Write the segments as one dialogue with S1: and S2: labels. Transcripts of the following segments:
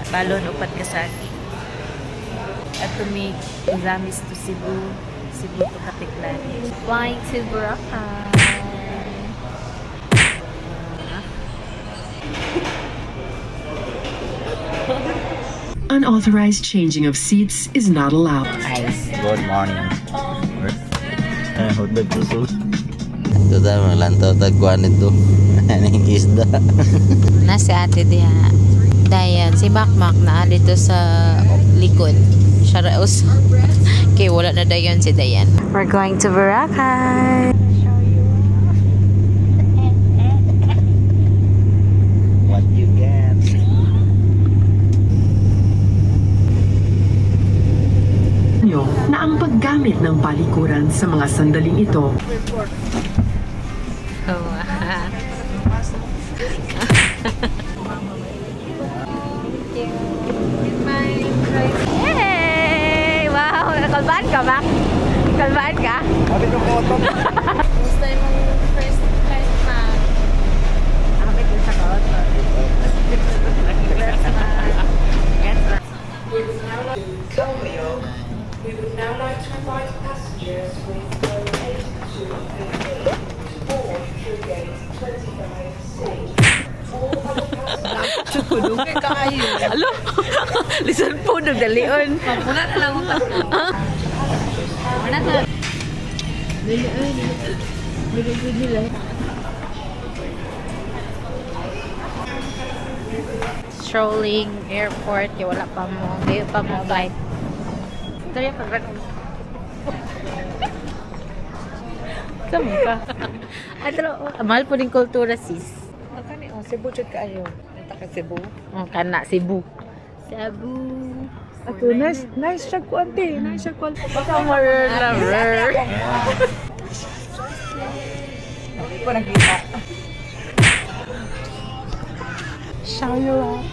S1: balon upat kasagi. At mi examis to Cebu. Cebu to Katiklan. Flying to Boracay.
S2: Unauthorized changing of seats is not allowed.
S1: Nice.
S3: Good morning. Hotdog susul.
S4: Ito tayo, maglantaw tagkuhan ito. Aning isda.
S1: Si ate diha. Dayan, si Makmak na dito sa likod. Sharaos. Okay, wala na dayon si Dayan. We're going to Boracay.
S3: What you get?
S2: Nyo na ang paggamit ng palikuran sa mga sandaling ito
S1: Yay! Wow! Kalbaan ka, Mak? Kalbaan ka? Gusto mong first flight, Mak? Akit din sa koto.
S5: We would now like to invite passengers with row 82 to board through gate 25C. All other passengers...
S1: Chukudugay kayo. Alo? Lisan po, nagdalion. Mapuna na lang utak mo. Muna na. Strolling airport, wala pa mo. Hindi pa mo flight. Ito yung pag Saan ka? Mahal po din kultura, sis.
S6: Kani oh Cebu jud kaayo. Nata ka Cebu.
S1: Kana, Cebu. Cebu.
S6: Ato nice siya ko ante, nice siya ko.
S1: Summer lover.
S6: Hindi ko nakita.
S1: Show you up.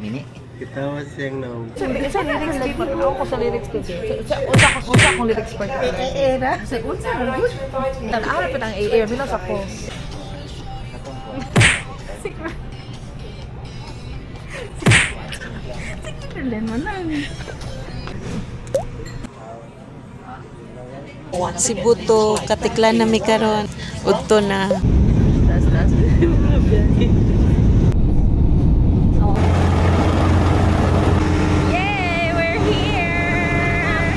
S4: Mini.
S3: Kita masih yang nau.
S6: Sa lyrics ko, ako sa lyrics ko. Sa akong lyrics ko. Na. Sa unsa na good. Tanaw pa tang bilang sa ko. Sige mo na.
S1: Cebu to Katiklan na mi karon. Udto na. Yay, we're here.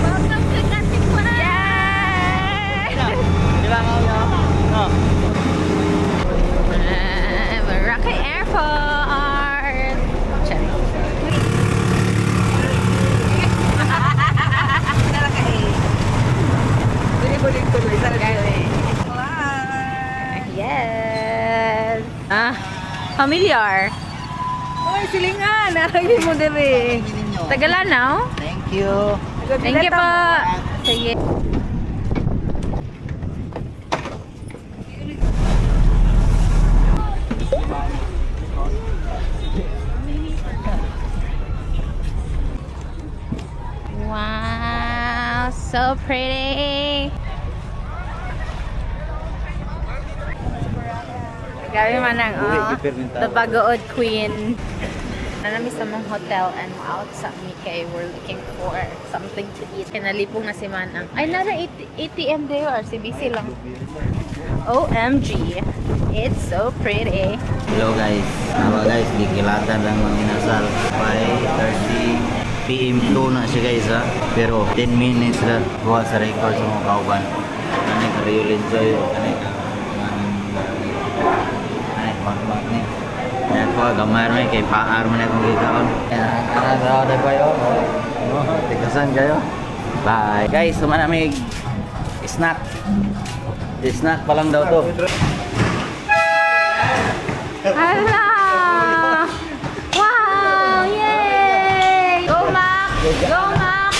S1: Welcome to Katiklan. Yay. Boracay Airport. Yes. Familiar.
S6: Oy, silingan. Naragin mo dire.
S1: Tagalanaw?
S4: Thank you.
S1: Thank you po. Sige. Wow, so pretty. Grabe man ang the Bagood Queen. Nanami sa mong hotel and out sa Mikay. We're looking for something to eat. Kinalipong na si Manang. Ay, nara ATM there or CBC lang. OMG. It's so pretty.
S4: Hello guys. Nawa guys, gikilatan lang mga inasal. 5:30 PM flow na siya guys ha. Pero 10 minutes na buha sa record sa mga kauban. Kanay ka real enjoy. Kanay ka mag ni. Kaya ko gamay rin kay paar man akong gikaon. Araw na kayo. Tikasan kayo. Bye. Guys, sumanamig snack. Snack pa lang daw to.
S1: Hala! Wow! Yay! Go, Mac! Go, Mac!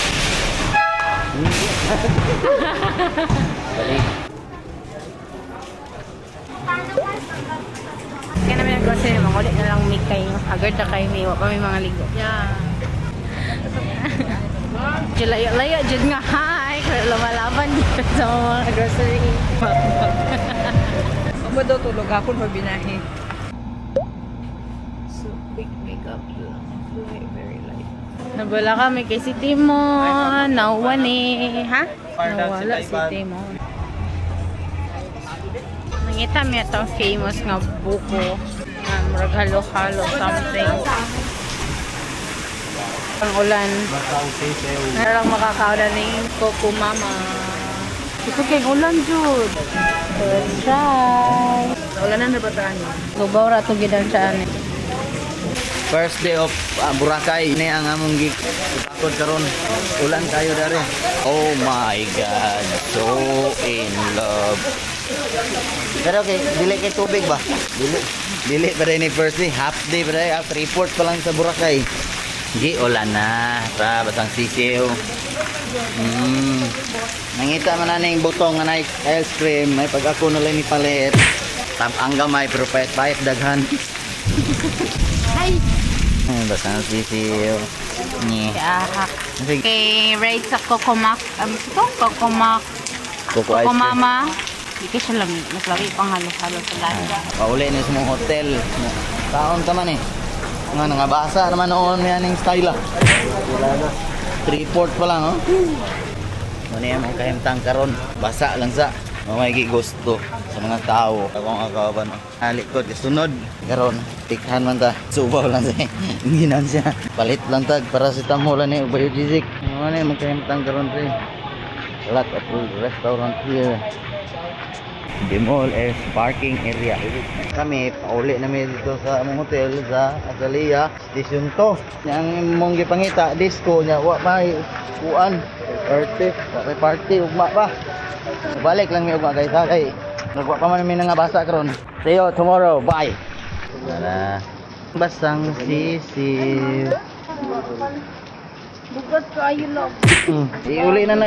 S1: Kaya namin ang grocery naman, ulit na lang may kayo. Agad na kayo, may mga ligo.
S6: Yeah.
S1: Laya-laya dyan nga, hi! Kaya lumalaban dito sa mga grocery.
S6: Ako daw tulog hapon pa binahe.
S1: So, quick makeup lang. Very light. Nabala kami kay si Timon. Nauwan eh. Ha? Nawala si Timon. Nangita mo itong famous nga buko. Murag halo-halo something. Ang ulan. Narang makakaulan ng Coco Mama. Ito kay ulan, Jude. Let's try.
S6: Wala na nabataan yun.
S1: Lubaw ra ito gidan siya.
S4: First day of Boracay ni ang among gig. Pakod karon. Ulan kayo dare. Oh my god. So in love. Pero okay, dili kay tubig ba? Dili pa rin ni first day. Half day pa rin. After report pa lang sa Boracay. Gi ulan na. Sa batang sisiw. Nangita man na ning butong nga na ice cream. May pag ako na lang ni palit. Ang gamay pero pahit daghan.
S1: Hi!
S4: Batang sisiw. Ni.
S1: Ahak. Okay, rate sa Coco Mac. Coco Mac.
S4: Coco ice
S1: Coco
S4: cream.
S1: Mama. Hindi siya lami. Mas lami pang halo-halo sa landa.
S4: Pauli na sa mga hotel. Taon ka man eh. Nga nangabasa naman noon may aning style ah. 3-4 pa lang oh. Ano yan mong kahimtang karon. Basa lang sa. Mamay gusto sa mga tao. Akong akaban. Alikod sunod. Karon tikhan man ta. Subaw lang sa. Ginan siya. Palit lang tag para sa tamulan ni Biogesic. Ano yan mong kahimtang karon pre. Lot of restaurant here. The mall is parking area. Kami pauli namin dito sa among hotel sa Azalea Station 2. Yang mong gipangita disco nya wa may kuan party ugma pa. Balik lang mi ugma guys ha kay nagwa pa man mi nga basa karon. See you tomorrow. Bye. Tara. Basang sisiw.
S1: Bugat kayo lang.
S4: Iuli na